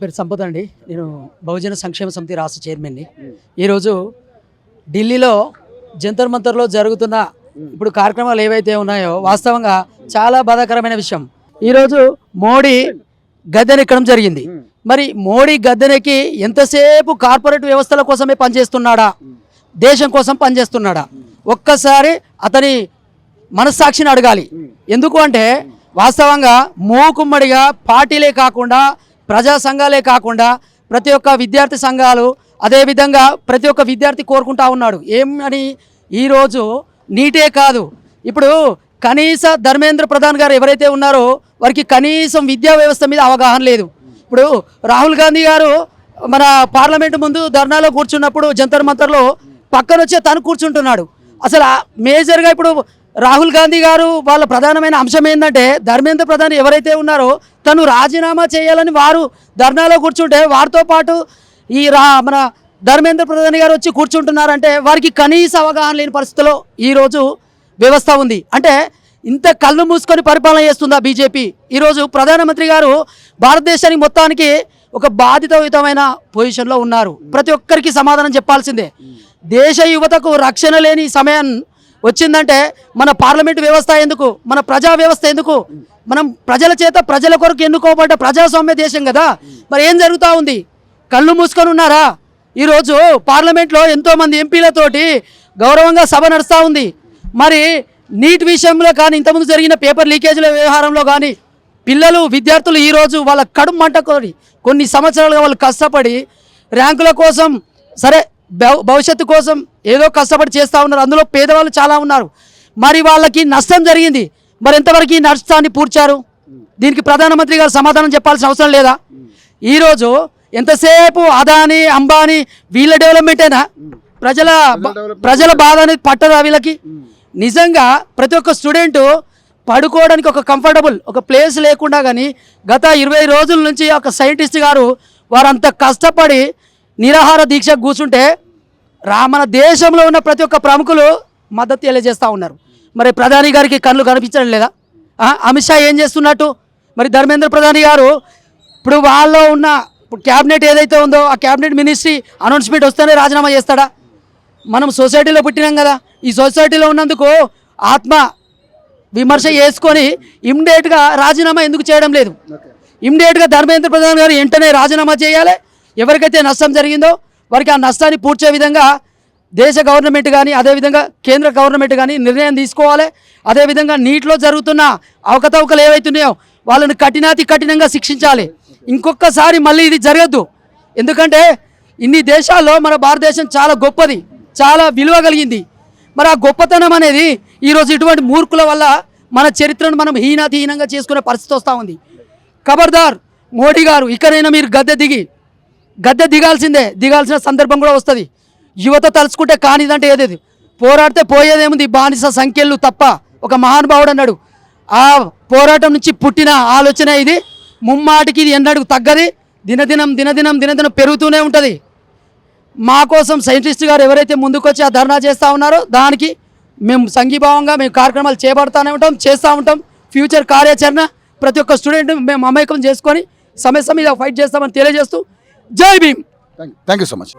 పేరు సంపద అండి. నేను బహుజన సంక్షేమ సమితి రాష్ట్ర చైర్మన్ని. ఈరోజు ఢిల్లీలో జంతర్ మంతర్లో జరుగుతున్న ఇప్పుడు కార్యక్రమాలు ఏవైతే ఉన్నాయో వాస్తవంగా చాలా బాధాకరమైన విషయం. ఈరోజు మోడీ గద్దెనెక్కడం జరిగింది. మరి మోడీ గద్దెనెక్కి ఎంతసేపు కార్పొరేట్ వ్యవస్థల కోసమే పనిచేస్తున్నాడా, దేశం కోసం పనిచేస్తున్నాడా? ఒక్కసారి అతని మనస్సాక్షిని అడగాలి. ఎందుకు అంటే వాస్తవంగా మూకుమ్మడిగా పార్టీలే కాకుండా ప్రజా సంఘాలే కాకుండా ప్రతి ఒక్క విద్యార్థి సంఘాలు అదేవిధంగా ప్రతి ఒక్క విద్యార్థి కోరుకుంటా ఉన్నాడు. ఏమని ఈరోజు నీటే కాదు, ఇప్పుడు కనీస ధర్మేంద్ర ప్రధాన్ గారు ఎవరైతే ఉన్నారో వారికి కనీసం విద్యా వ్యవస్థ మీద అవగాహన లేదు. ఇప్పుడు రాహుల్ గాంధీ గారు మన పార్లమెంటు ముందు ధర్నాలో కూర్చున్నప్పుడు జంతర్ మంతర్లో పక్కన వచ్చే తను కూర్చుంటున్నాడు. అసలు మేజర్గా ఇప్పుడు రాహుల్ గాంధీ గారు వాళ్ళ ప్రధానమైన అంశం ఏంటంటే ధర్మేంద్ర ప్రధాన్ ఎవరైతే ఉన్నారో తను రాజీనామా చేయాలని వారు ధర్నాలో కూర్చుంటే వారితో పాటు ఈ మన ధర్మేంద్ర ప్రధాన్ గారు వచ్చి కూర్చుంటున్నారంటే వారికి కనీస అవగాహన లేని పరిస్థితిలో ఈరోజు వ్యవస్థ ఉంది. అంటే ఇంత కళ్ళు మూసుకొని పరిపాలన చేస్తుందా బీజేపీ? ఈరోజు ప్రధానమంత్రి గారు భారతదేశానికి మొత్తానికి ఒక బాధితయుతమైన పొజిషన్లో ఉన్నారు. ప్రతి ఒక్కరికి సమాధానం చెప్పాల్సిందే. దేశ యువతకు రక్షణ లేని సమయం వచ్చిందంటే మన పార్లమెంటు వ్యవస్థ ఎందుకు, మన ప్రజా వ్యవస్థ ఎందుకు, మనం ప్రజల చేత ప్రజల కొరకు ఎన్నుకోబడ్డ ప్రజాస్వామ్య దేశం కదా. మరి ఏం జరుగుతూ ఉంది? కళ్ళు మూసుకొని ఉన్నారా? ఈరోజు పార్లమెంట్లో ఎంతోమంది ఎంపీలతోటి గౌరవంగా సభ నడుస్తూ ఉంది. మరి నీట్ విషయంలో కానీ ఇంతకుముందు జరిగిన పేపర్ లీకేజీల వ్యవహారంలో కానీ పిల్లలు విద్యార్థులు ఈరోజు వాళ్ళ కడుపు మంటకొని కొన్ని సంవత్సరాలుగా వాళ్ళు కష్టపడి ర్యాంకుల కోసం సరే భవిష్యత్తు కోసం ఏదో కష్టపడి చేస్తూ ఉన్నారు. అందులో పేదవాళ్ళు చాలా ఉన్నారు. మరి వాళ్ళకి నష్టం జరిగింది. మరి ఎంతవరకు ఈ నష్టాన్ని పూడ్చారు? దీనికి ప్రధానమంత్రి గారు సమాధానం చెప్పాల్సిన అవసరం లేదా? ఈరోజు ఎంతసేపు అదాని అంబానీ వీళ్ళ డెవలప్మెంటేనా? ప్రజల బాధ అనేది పట్టదా వీళ్ళకి? నిజంగా ప్రతి ఒక్క స్టూడెంటు పడుకోవడానికి ఒక కంఫర్టబుల్ ఒక ప్లేస్ లేకుండా కానీ గత 20 రోజుల నుంచి ఒక సైంటిస్ట్ గారు వారంత కష్టపడి నిరాహార దీక్ష కూర్చుంటే మన దేశంలో ఉన్న ప్రతి ఒక్క ప్రముఖులు మద్దతు తెలియజేస్తూ ఉన్నారు. మరి ప్రధాని గారికి కళ్ళు కనిపించడం లేదా? అమిత్ షా ఏం చేస్తున్నట్టు? మరి ధర్మేంద్ర ప్రధాని గారు ఇప్పుడు వాళ్ళలో ఉన్న క్యాబినెట్ ఏదైతే ఉందో ఆ క్యాబినెట్ మినిస్ట్రీ అనౌన్స్మెంట్ వస్తేనే రాజీనామా చేస్తాడా? మనం సొసైటీలో పుట్టినాం కదా, ఈ సొసైటీలో ఉన్నందుకు ఆత్మ విమర్శ చేసుకొని ఇమ్మీడియట్గా రాజీనామా ఎందుకు చేయడం లేదు? ఇమ్మీడియట్గా ధర్మేంద్ర ప్రధాన్ గారు వెంటనే రాజీనామా చేయాలి. ఎవరికైతే నష్టం జరిగిందో వారికి ఆ నష్టాన్ని పూడ్చే విధంగా దేశ గవర్నమెంట్ కానీ అదేవిధంగా కేంద్ర గవర్నమెంట్ కానీ నిర్ణయం తీసుకోవాలి. అదేవిధంగా నీటిలో జరుగుతున్న అవకతవకలు ఏవైతున్నాయో వాళ్ళని కఠినంగా శిక్షించాలి. ఇంకొకసారి మళ్ళీ ఇది జరగద్దు. ఎందుకంటే ఇన్ని దేశాల్లో మన భారతదేశం చాలా గొప్పది, చాలా విలువ కలిగింది. మరి ఆ గొప్పతనం అనేది ఈరోజు ఇటువంటి మూర్ఖుల వల్ల మన చరిత్రను మనం హీనంగా చేసుకునే పరిస్థితి వస్తూ ఉంది. ఖబర్దార్ మోడీ గారు, ఇకనైనా మీరు గద్దె దిగాల్సిన సందర్భం కూడా వస్తుంది. యువత తలుచుకుంటే కానిదంటే ఏదేది పోరాడితే పోయేదేముంది? బానిస సంఖ్యలు తప్ప. ఒక మహానుభావుడు అన్నాడు, ఆ పోరాటం నుంచి పుట్టిన ఆలోచన ఇది. ముమ్మాటికి ఇది ఎన్నడూ తగ్గది, దినదినం పెరుగుతూనే ఉంటుంది. మా కోసం సైంటిస్ట్ గారు ఎవరైతే ముందుకొచ్చి ఆ ధర్నా చేస్తూ ఉన్నారో దానికి మేము సంఘీభావంగా మేము కార్యక్రమాలు చేస్తూ ఉంటాం. ఫ్యూచర్ కార్యాచరణ ప్రతి ఒక్క స్టూడెంట్ మేము అమాయకం చేసుకొని సమస్య మీద ఫైట్ చేస్తామని తెలియజేస్తూ జై Bhim. Thank you so much.